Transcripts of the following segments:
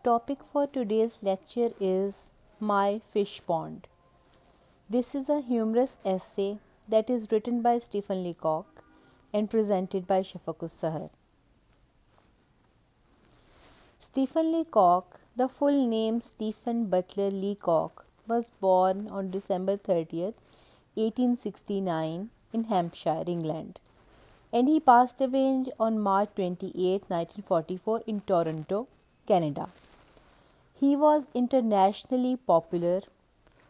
Topic for today's lecture is My Fish Pond. This is a humorous essay that is written by Stephen Leacock and presented by Shafakus Sahar. Stephen Leacock, the full name Stephen Butler Leacock, was born on December 30th, 1869 in Hampshire, England, and he passed away on March 28, 1944 in Toronto, Canada. He was internationally popular,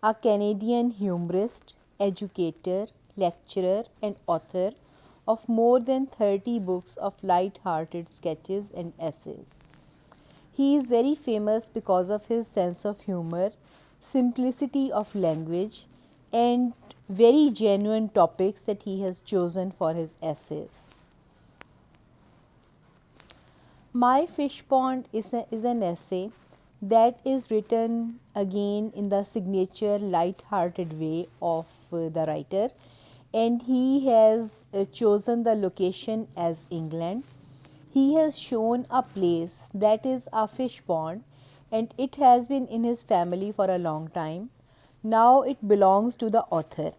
a Canadian humorist, educator, lecturer, and author of more than 30 books of light-hearted sketches and essays. He is very famous because of his sense of humor, simplicity of language, and very genuine topics that he has chosen for his essays. My Fish Pond is an essay that is written again in the signature light-hearted way of the writer, and he has chosen the location as England. He has shown a place that is a fish pond, and it has been in his family for a long time. Now it belongs to the author.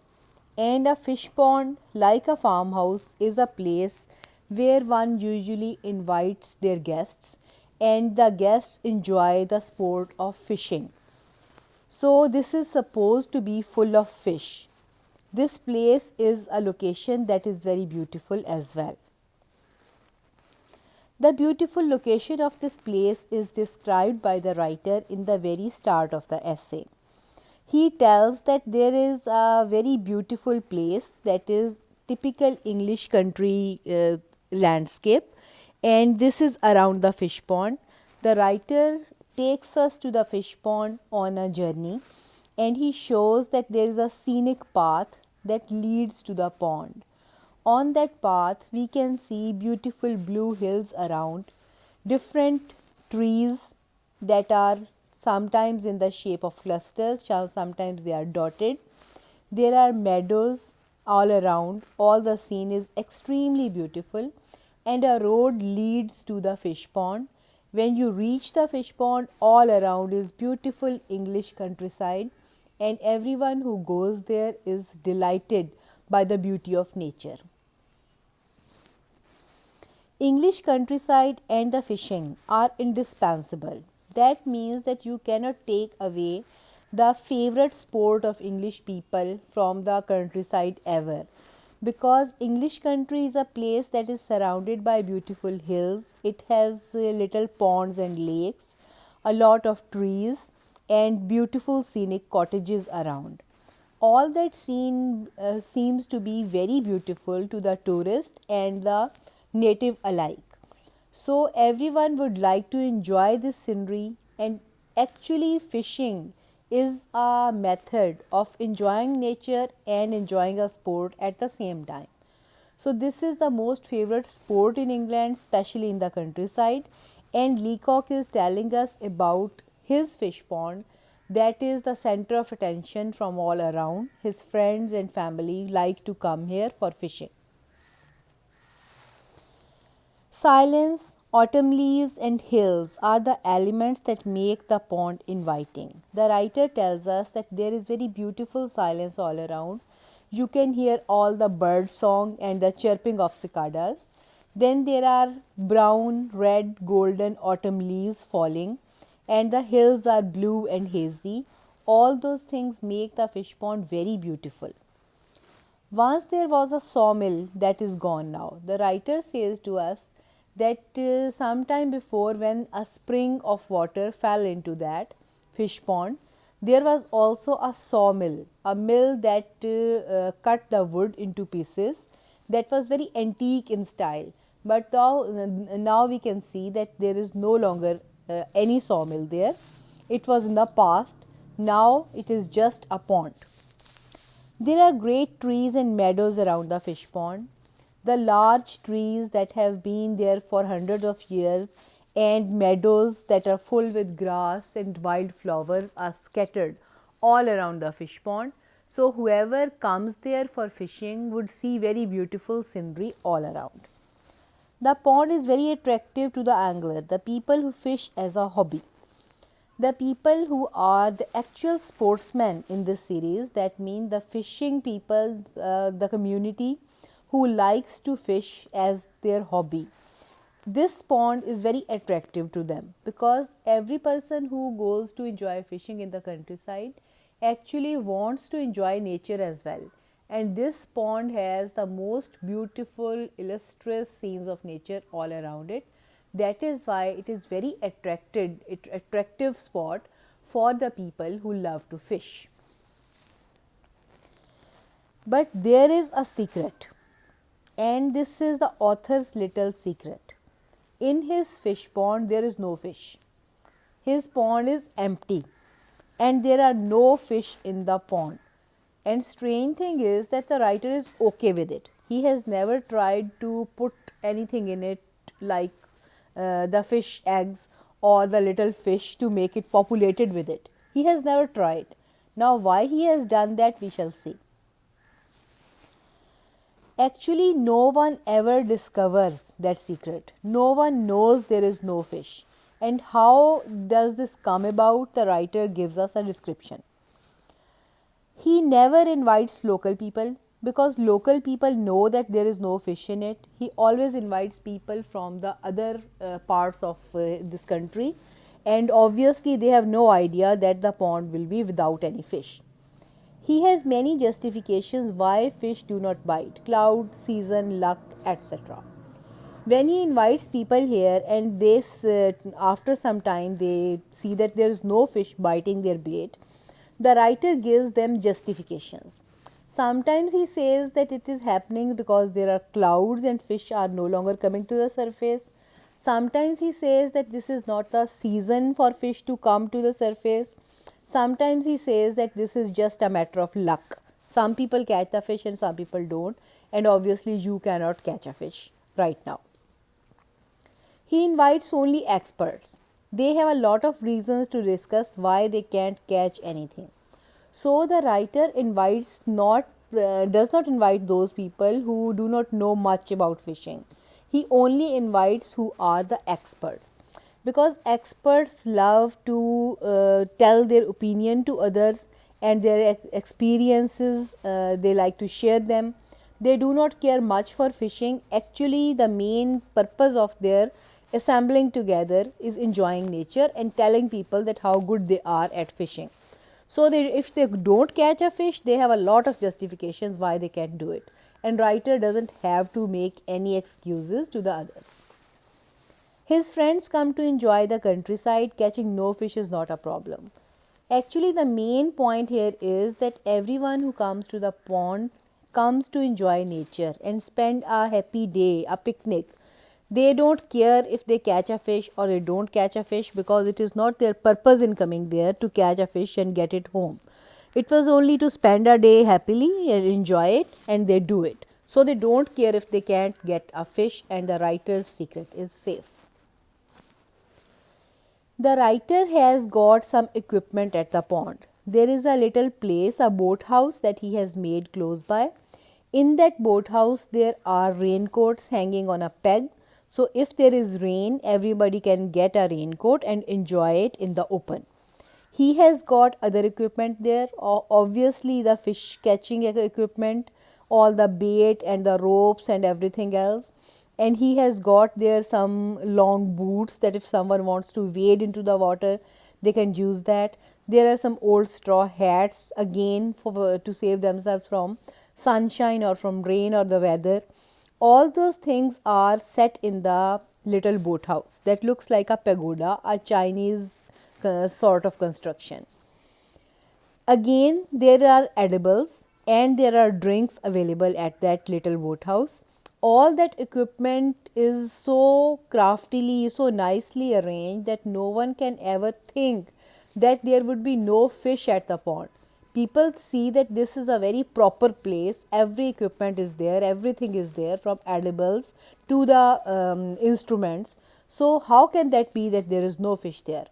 And a fish pond, like a farmhouse, is a place where one usually invites their guests, and the guests enjoy the sport of fishing. So, this is supposed to be full of fish. This place is a location that is very beautiful as well. The beautiful location of this place is described by the writer in the very start of the essay. He tells that there is a very beautiful place that is typical English country landscape, and this is around the fish pond. The writer takes us to the fish pond on a journey, and he shows that there is a scenic path that leads to the pond. On that path, we can see beautiful blue hills around, different trees that are sometimes in the shape of clusters, sometimes they are dotted. There are meadows all around, all the scene is extremely beautiful, and a road leads to the fish pond. When you reach the fish pond, all around is beautiful English countryside, and everyone who goes there is delighted by the beauty of nature. English countryside and the fishing are indispensable. That means that you cannot take away the favorite sport of English people from the countryside ever, because English country is a place that is surrounded by beautiful hills. It has little ponds and lakes, a lot of trees, and beautiful scenic cottages around. All that scene seems to be very beautiful to the tourist and the native alike. So everyone would like to enjoy this scenery, and actually fishing is a method of enjoying nature and enjoying a sport at the same time. So this is the most favorite sport in England, especially in the countryside, and Leacock is telling us about his fish pond that is the center of attention from all around. His friends and family like to come here for fishing. Silence, autumn leaves, and hills are the elements that make the pond inviting. The writer tells us that there is very beautiful silence all around. You can hear all the bird song and the chirping of cicadas. Then there are brown, red, golden autumn leaves falling, and the hills are blue and hazy. All those things make the fish pond very beautiful. Once there was a sawmill that is gone now. The writer says to us that sometime before, when a spring of water fell into that fish pond, there was also a sawmill, a mill that cut the wood into pieces, that was very antique in style. But now we can see that there is no longer any sawmill there. It was in the past. Now it is just a pond. There are great trees and meadows around the fish pond. The large trees that have been there for hundreds of years, and meadows that are full with grass and wild flowers are scattered all around the fish pond. So whoever comes there for fishing would see very beautiful scenery all around. The pond is very attractive to the angler, the people who fish as a hobby. The people who are the actual sportsmen in this series, that mean the fishing people, the community who likes to fish as their hobby. This pond is very attractive to them because every person who goes to enjoy fishing in the countryside actually wants to enjoy nature as well. And this pond has the most beautiful, illustrious scenes of nature all around it. That is why it is very attractive spot for the people who love to fish. But there is a secret, and this is the author's little secret. In his fish pond, there is no fish. His pond is empty and there are no fish in the pond. And strange thing is that the writer is okay with it. He has never tried to put anything in it like the fish eggs or the little fish to make it populated with it. He has never tried. Now why he has done that, we shall see. Actually, no one ever discovers that secret. No one knows there is no fish. And how does this come about? The writer gives us a description. He never invites local people because local people know that there is no fish in it. He always invites people from the other parts of this country, and obviously they have no idea that the pond will be without any fish. He has many justifications why fish do not bite: cloud, season, luck, etc. When he invites people here and after some time they see that there is no fish biting their bait, the writer gives them justifications. Sometimes he says that it is happening because there are clouds and fish are no longer coming to the surface. Sometimes he says that this is not the season for fish to come to the surface. Sometimes he says that this is just a matter of luck. Some people catch the fish and some people don't, and obviously you cannot catch a fish right now. He invites only experts. They have a lot of reasons to discuss why they can't catch anything. So the writer does not invite those people who do not know much about fishing. He only invites who are the experts, because experts love to tell their opinion to others, and their experiences they like to share them. They do not care much for fishing. Actually, the main purpose of their assembling together is enjoying nature and telling people that how good they are at fishing. So if they don't catch a fish, they have a lot of justifications why they can't do it, and writer doesn't have to make any excuses to the others. His friends come to enjoy the countryside. Catching no fish is not a problem. Actually, the main point here is that everyone who comes to the pond comes to enjoy nature and spend a happy day, a picnic. They don't care if they catch a fish or they don't catch a fish, because it is not their purpose in coming there to catch a fish and get it home. It was only to spend a day happily and enjoy it, and they do it. So they don't care if they can't get a fish, and the writer's secret is safe. The writer has got some equipment at the pond. There is a little place, a boathouse that he has made close by. In that boathouse, there are raincoats hanging on a peg. So if there is rain, everybody can get a raincoat and enjoy it in the open. He has got other equipment there, obviously the fish catching equipment, all the bait and the ropes and everything else. And he has got there some long boots that if someone wants to wade into the water, they can use that. There are some old straw hats again to save themselves from sunshine or from rain or the weather. All those things are set in the little boathouse that looks like a pagoda, a Chinese sort of construction. Again, there are edibles and there are drinks available at that little boathouse. All that equipment is so craftily, so nicely arranged that no one can ever think that there would be no fish at the pond. People see that this is a very proper place. Every equipment is there, everything is there, from edibles to the instruments. So how can that be that there is no fish there?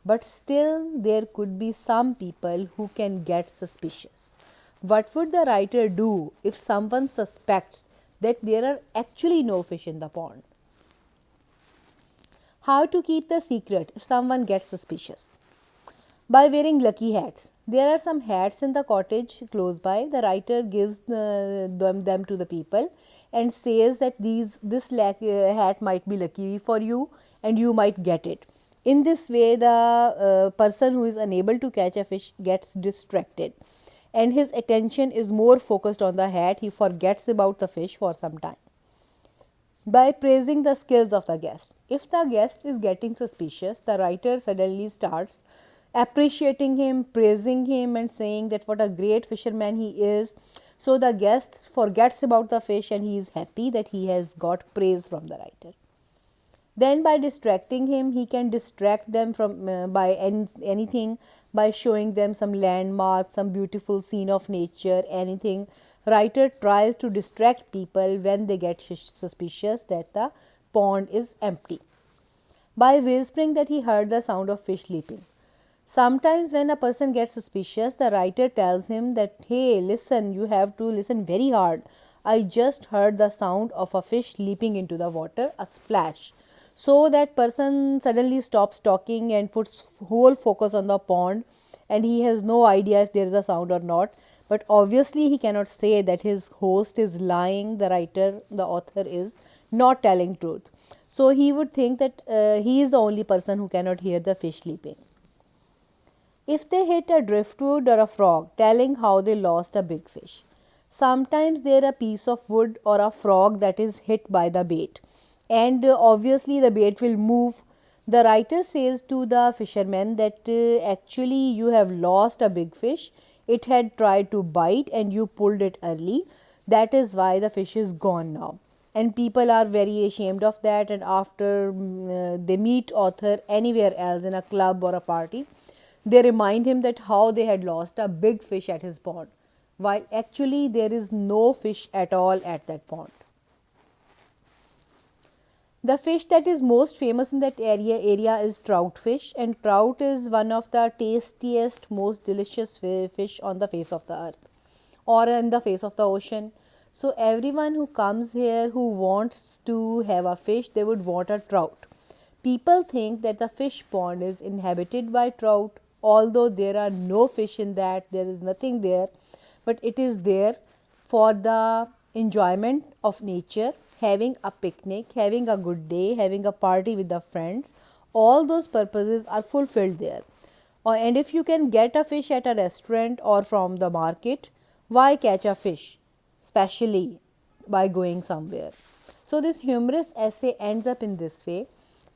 But still there could be some people who can get suspicious. What would the writer do if someone suspects that there are actually no fish in the pond? How to keep the secret if someone gets suspicious? By wearing lucky hats. There are some hats in the cottage close by. The writer gives them to the people and says that hat might be lucky for you and you might get it. In this way, the person who is unable to catch a fish gets distracted and his attention is more focused on the hat. He forgets about the fish for some time. By praising the skills of the guest. If the guest is getting suspicious, the writer suddenly starts appreciating him, praising him, and saying that what a great fisherman he is. So the guest forgets about the fish and he is happy that he has got praise from the writer. Then by distracting him, he can distract them from by anything, by showing them some landmarks, some beautiful scene of nature, anything. Writer tries to distract people when they get suspicious that the pond is empty. By whispering that he heard the sound of fish leaping. Sometimes when a person gets suspicious, the writer tells him that, hey, listen, you have to listen very hard. I just heard the sound of a fish leaping into the water, a splash. So that person suddenly stops talking and puts whole focus on the pond and he has no idea if there is a sound or not. But obviously he cannot say that his host is lying, the writer, the author is not telling truth. So he would think that he is the only person who cannot hear the fish leaping. If they hit a driftwood or a frog, telling how they lost a big fish. Sometimes there a piece of wood or a frog that is hit by the bait, and obviously the bait will move. The writer says to the fisherman that actually you have lost a big fish. It had tried to bite and you pulled it early. That is why the fish is gone now. And people are very ashamed of that. And after they meet author anywhere else in a club or a party, they remind him that how they had lost a big fish at his pond, while actually there is no fish at all at that pond. The fish that is most famous in that area is trout fish, and trout is one of the tastiest, most delicious fish on the face of the earth or in the face of the ocean. So everyone who comes here who wants to have a fish, they would want a trout. People think that the fish pond is inhabited by trout, although there are no fish in that, there is nothing there, but it is there for the enjoyment of nature, having a picnic, having a good day, having a party with the friends. All those purposes are fulfilled there. And if you can get a fish at a restaurant or from the market, why catch a fish, especially by going somewhere? So this humorous essay ends up in this way,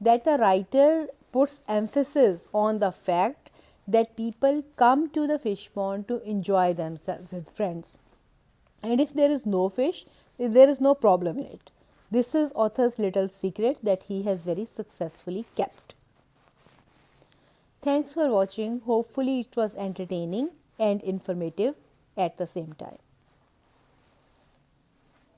that the writer puts emphasis on the fact that people come to the fish pond to enjoy themselves with friends. And if there is no fish, there is no problem in it. This is author's little secret that he has very successfully kept. Thanks for watching. Hopefully it was entertaining and informative at the same time.